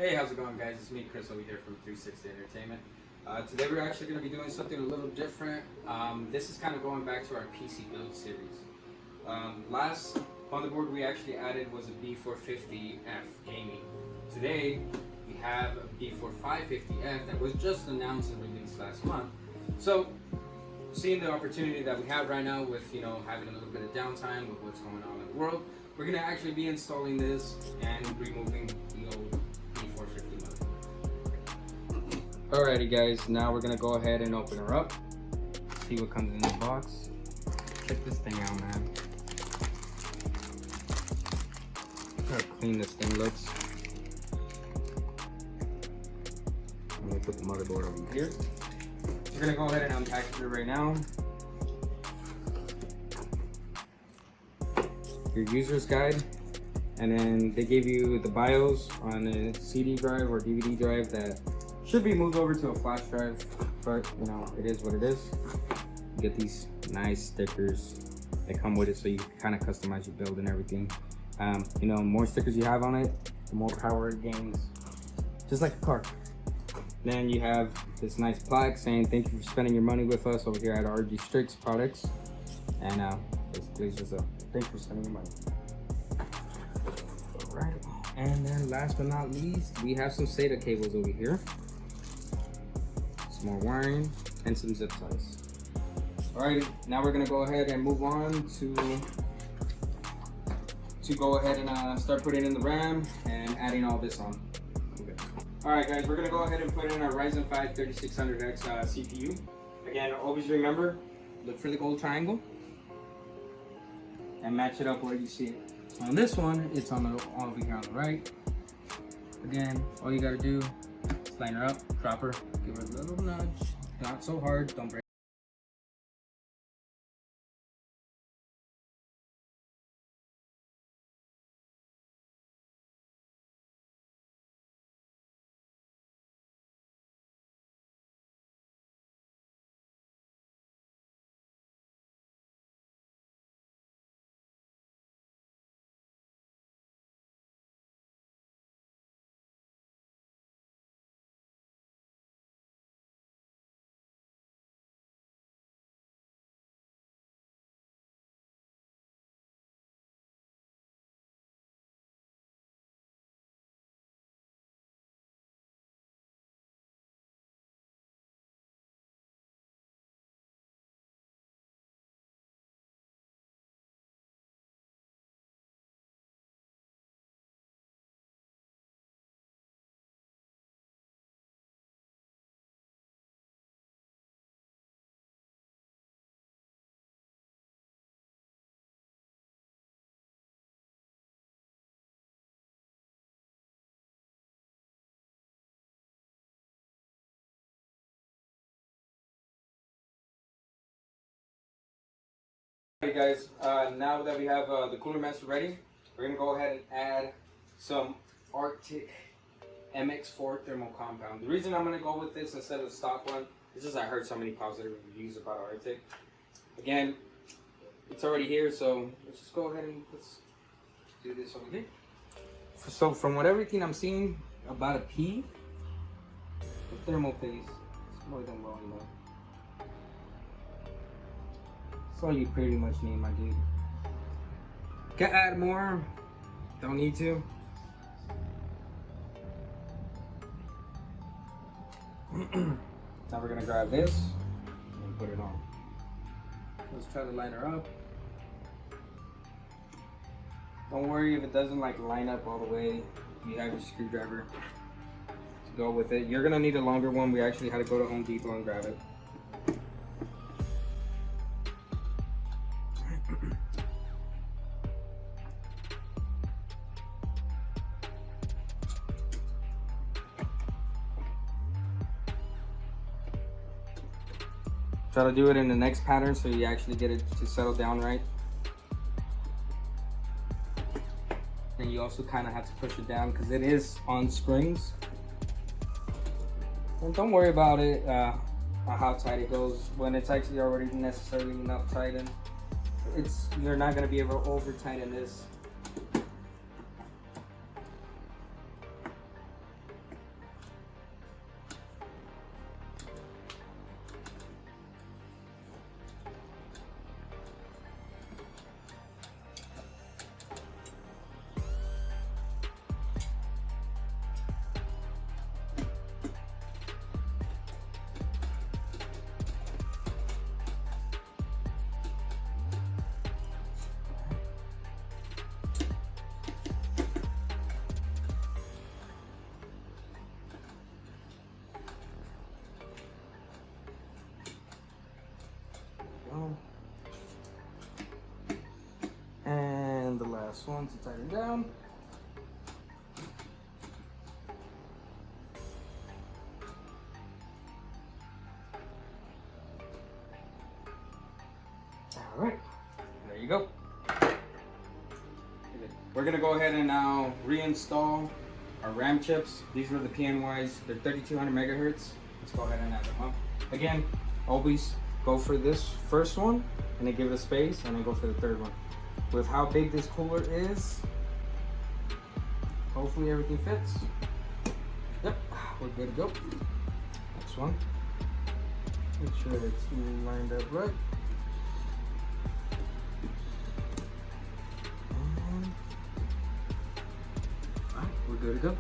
Hey, how's it going, guys? It's me, Chris, over here from 360 Entertainment. Today we're actually going to be doing something a little different. This is kind of going back to our PC build series. Last motherboard we actually added was a B450F Gaming. Today we have a B4550F that was just announced and released last month. So, seeing the opportunity that we have right now with having a little bit of downtime with what's going on in the world, we're going to actually be installing this and removing the old B450 motherboard. Alrighty guys, now we're going to go ahead and open her up, see what comes in the box. Check this thing out, man. Look how clean this thing looks. I'm going to put the motherboard over here. We're going to go ahead and unpackage it right now. Your user's guide, and then they gave you the BIOS on a CD drive or DVD drive that should be moved over to a flash drive, but it is what it is. You get these nice stickers that come with it, so you can kind of customize your build and everything. More stickers you have on it, the more power it gains, just like a car. Then you have this nice plaque saying thank you for spending your money with us over here at RG Strix Products, and basically it's just a thanks for spending your money. Alright, and then last but not least, we have some SATA cables over here, some more wiring, and some zip ties. Alright, now we're gonna go ahead and move on to go ahead and start putting in the RAM and adding all this on. Okay. Alright guys, we're gonna go ahead and put in our Ryzen 5 3600X CPU. Again, always remember, look for the gold triangle and match it up where you see it. So on this one, it's on over here on the right. Again, all you gotta do is line her up, drop her, give her a little nudge, not so hard, don't break. Hey guys, now that we have the cooler master ready, we're gonna go ahead and add some Arctic MX4 thermal compound. The reason I'm gonna go with this instead of the stock one is just I heard so many positive reviews about Arctic. Again, it's already here, so let's just go ahead and let's do this over here. So from what everything I'm seeing, about a P, the thermal paste is more than well enough. That's all you pretty much need, my dude. Can add more, don't need to. Now we're gonna grab this and put it on. Let's try to line her up. Don't worry if it doesn't line up all the way. You have your screwdriver to go with it. You're gonna need a longer one. We actually had to go to Home Depot and grab it. Try to do it in the next pattern so you actually get it to settle down right. And you also kind of have to push it down because it is on springs. And don't worry about it, how tight it goes. When it's actually already necessarily enough tightened, you're not going to be able to over tighten this. this one to tighten down. All right, there you go. We're gonna go ahead and now reinstall our RAM chips. These were the PNYs. They're 3200 megahertz. Let's go ahead and add them up. Again, always go for this first one and then give it a space and then go for the third one. With how big this cooler is, hopefully everything fits. Yep, we're good to go. Next one. Make sure it's lined up right. We're good to go.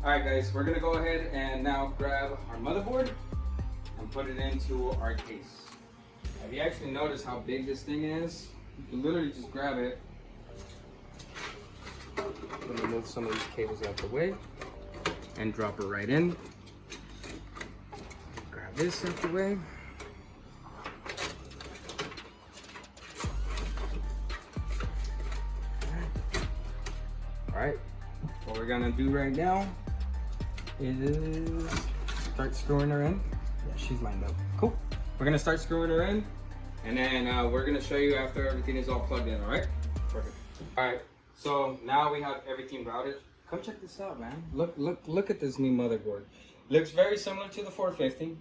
All right, guys, we're gonna go ahead and now grab our motherboard and put it into our case. Have you actually noticed how big this thing is? You can literally just grab it. I'm gonna move some of these cables out the way and drop it right in. Grab this out the way. All right, what we're gonna do right now is start screwing her in. Yeah, she's lined up. Cool. We're gonna start screwing her in, and then we're gonna show you after everything is all plugged in. All right? Perfect. All right. So now we have everything routed. Come check this out, man. Look at this new motherboard. Looks very similar to the 450.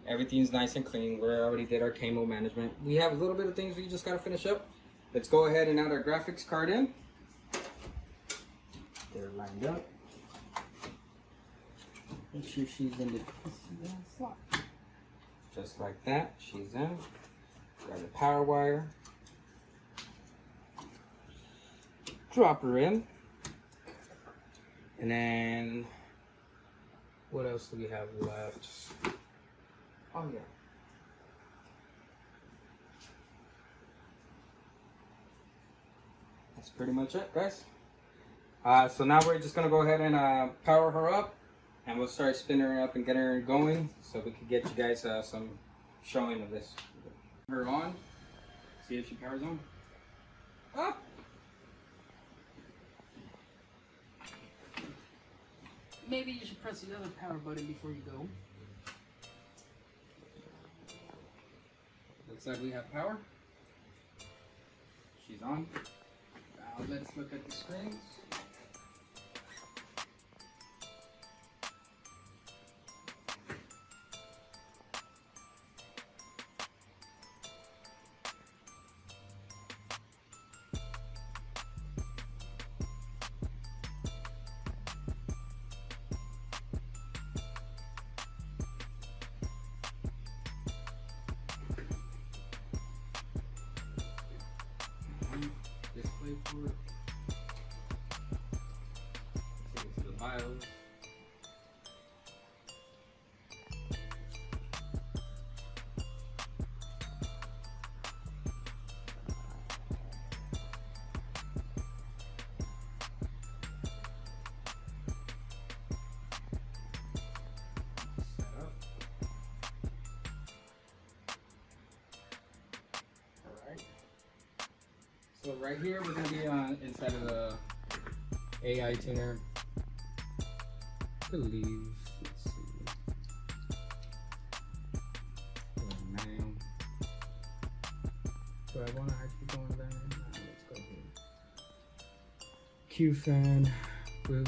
Everything's nice and clean. We already did our cable management. We have a little bit of things we just gotta finish up. Let's go ahead and add our graphics card in. They're lined up. Make sure she's in the slot. Just like that, she's in. Grab the power wire. Drop her in. And then, what else do we have left? Oh yeah. That's pretty much it, guys. So now we're just gonna go ahead and power her up, and we'll start spinning her up and getting her going, so we can get you guys some showing of this. Her on. See if she powers on. Ah. Maybe you should press the other power button before you go. Looks like we have power. She's on. Now let's look at the screens. Display port. This is the BIOS. Set up. So right here, we're going to be on inside of the AI tuner. I believe, let's see. Oh, man. Do I want to actually go in there? Let's go here. Q fan, boot.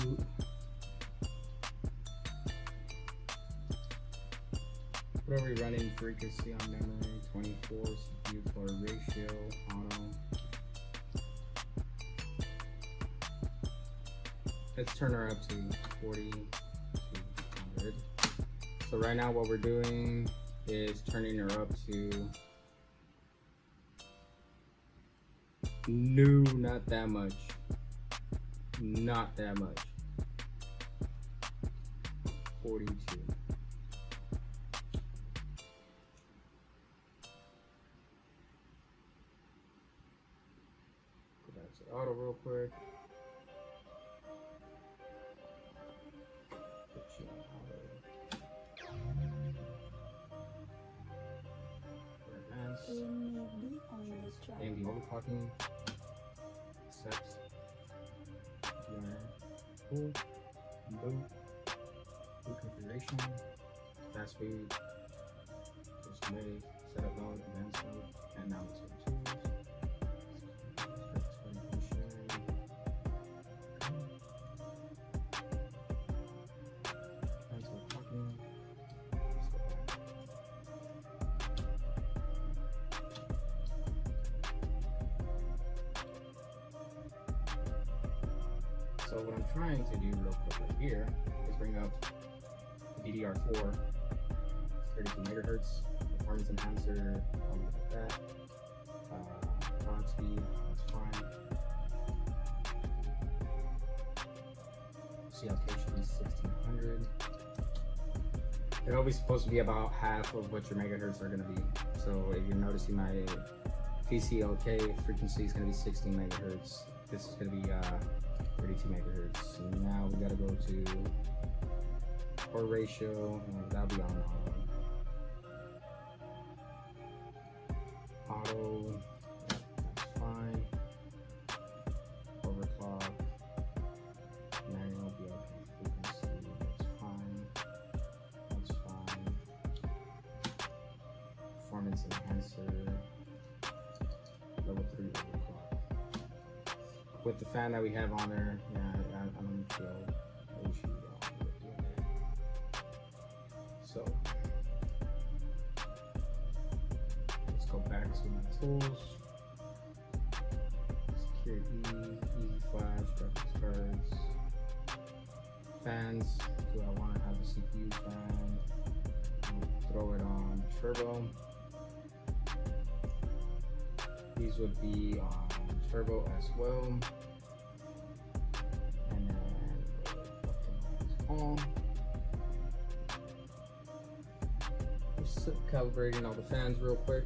What are we running? Frequency on memory, 24, CPU core ratio, auto. Let's turn her up to 40 to 100. So right now what we're doing is turning her up to, no, not that much. Not that much. 42. Go back to auto real quick. And the overclocking. steps. Pull, boot, boot configuration, fast speed, display, setup mode, advanced mode, and now let's go to tools. So what I'm trying to do real quick right here is bring up DDR4, 32 megahertz, performance enhancer, like that. Clock speed, that's fine. CLK should be 1600. They're always supposed to be about half of what your megahertz are going to be. So if you're noticing my VCLK frequency is going to be 16 megahertz. This is going to be 32 megahertz. And now we got to go to core ratio. That'll be on auto. That's fine. Overclock. Manual BLK frequency. That's fine. That's fine. Performance enhancer. Level 3 overclock. With the fan that we have on there, yeah, I don't feel no issue with doing that. So let's go back to my tools. Security, easy flash, graphics cards, fans. Do I want to have a CPU fan? Throw it on turbo. These would be on turbo as well. And then on. Just calibrating all the fans real quick.